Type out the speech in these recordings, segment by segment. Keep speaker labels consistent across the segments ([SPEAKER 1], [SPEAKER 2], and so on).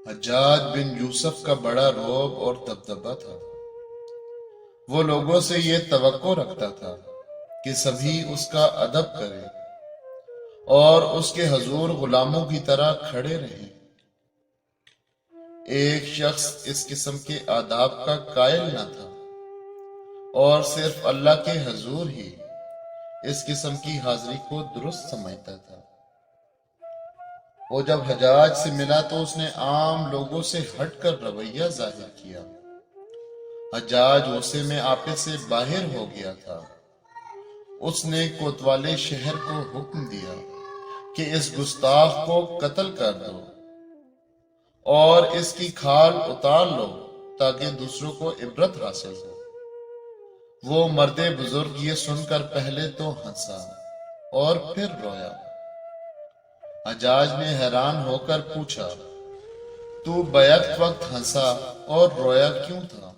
[SPEAKER 1] حجاج بن یوسف کا بڑا رعب اور دبدبہ تھا۔ وہ لوگوں سے یہ توقع رکھتا تھا کہ سبھی اس کا ادب کریں اور اس کے حضور غلاموں کی طرح کھڑے رہیں۔ ایک شخص اس قسم کے آداب کا قائل نہ تھا اور صرف اللہ کے حضور ہی اس قسم کی حاضری کو درست سمجھتا تھا۔ وہ جب حجاج سے ملا تو اس نے عام لوگوں سے ہٹ کر رویہ ظاہر کیا۔ حجاج غصے میں آپے سے باہر ہو گیا تھا۔ اس نے کوتوالے شہر کو حکم دیا کہ اس گستاخ کو قتل کر دو اور اس کی کھال اتار لو تاکہ دوسروں کو عبرت حاصل ہو۔ وہ مرد بزرگ یہ سن کر پہلے تو ہنسا اور پھر رویا۔ حجاج نے حیران ہو کر پوچھا، تو بیک وقت ہنسا اور رویا کیوں تھا؟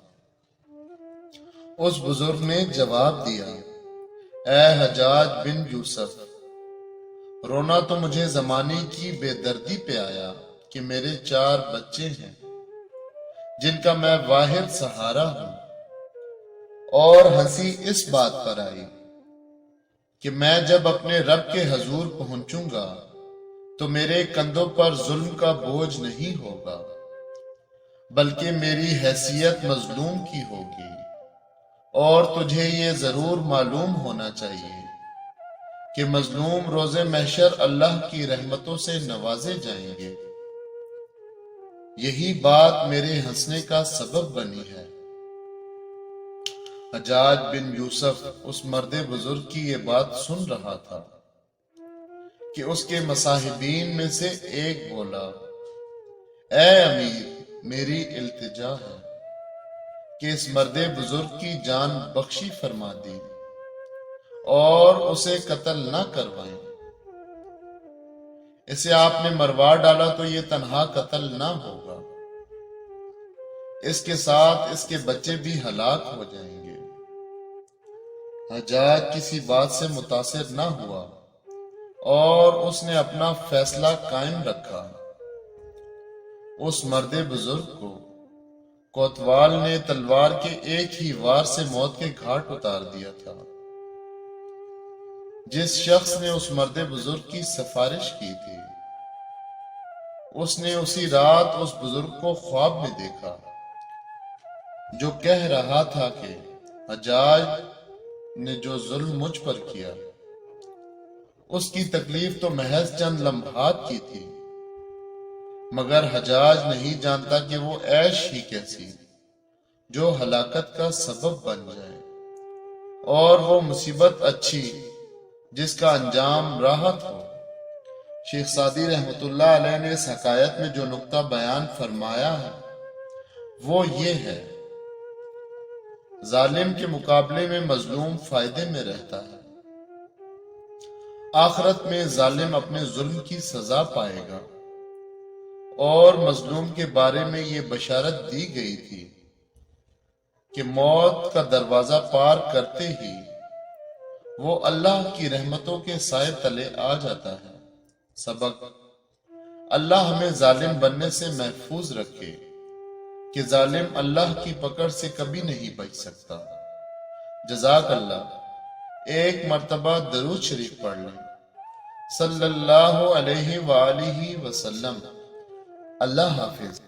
[SPEAKER 1] اس بزرگ نے جواب دیا، اے حجاج بن یوسف، رونا تو مجھے زمانے کی بے دردی پہ آیا کہ میرے 4 بچے ہیں جن کا میں واحد سہارا ہوں، اور ہنسی اس بات پر آئی کہ میں جب اپنے رب کے حضور پہنچوں گا تو میرے کندھوں پر ظلم کا بوجھ نہیں ہوگا، بلکہ میری حیثیت مظلوم کی ہوگی۔ اور تجھے یہ ضرور معلوم ہونا چاہیے کہ مظلوم روز محشر اللہ کی رحمتوں سے نوازے جائیں گے۔ یہی بات میرے ہنسنے کا سبب بنی ہے۔ حجاج بن یوسف اس مرد بزرگ کی یہ بات سن رہا تھا کہ اس کے مصاحبین میں سے ایک بولا، اے امیر، میری التجا ہے کہ اس مرد بزرگ کی جان بخشی فرما دی اور اسے قتل نہ کروائیں۔ اسے آپ نے مروا ڈالا تو یہ تنہا قتل نہ ہوگا، اس کے ساتھ اس کے بچے بھی ہلاک ہو جائیں گے۔ حجاج کسی بات سے متاثر نہ ہوا اور اس نے اپنا فیصلہ قائم رکھا۔ اس مرد بزرگ کو کوتوال نے تلوار کے ایک ہی وار سے موت کے گھاٹ اتار دیا تھا۔ جس شخص نے اس مرد بزرگ کی سفارش کی تھی، اس نے اسی رات اس بزرگ کو خواب میں دیکھا جو کہہ رہا تھا کہ حجاج نے جو ظلم مجھ پر کیا، اس کی تکلیف تو محض چند لمحات کی تھی، مگر حجاج نہیں جانتا کہ وہ عیش ہی کیسی جو ہلاکت کا سبب بن جائے، اور وہ مصیبت اچھی جس کا انجام راحت ہو۔ شیخ سعدی رحمۃ اللہ علیہ نے اس حکایت میں جو نقطہ بیان فرمایا ہے وہ یہ ہے، ظالم کے مقابلے میں مظلوم فائدے میں رہتا ہے۔ آخرت میں ظالم اپنے ظلم کی سزا پائے گا، اور مظلوم کے بارے میں یہ بشارت دی گئی تھی کہ موت کا دروازہ پار کرتے ہی وہ اللہ کی رحمتوں کے سائے تلے آ جاتا ہے۔ سبق: اللہ ہمیں ظالم بننے سے محفوظ رکھے کہ ظالم اللہ کی پکڑ سے کبھی نہیں بچ سکتا۔ جزاک اللہ۔ ایک مرتبہ درود شریف پڑھ لیں۔ صلی اللہ علیہ وآلہ وسلم۔ اللہ حافظ۔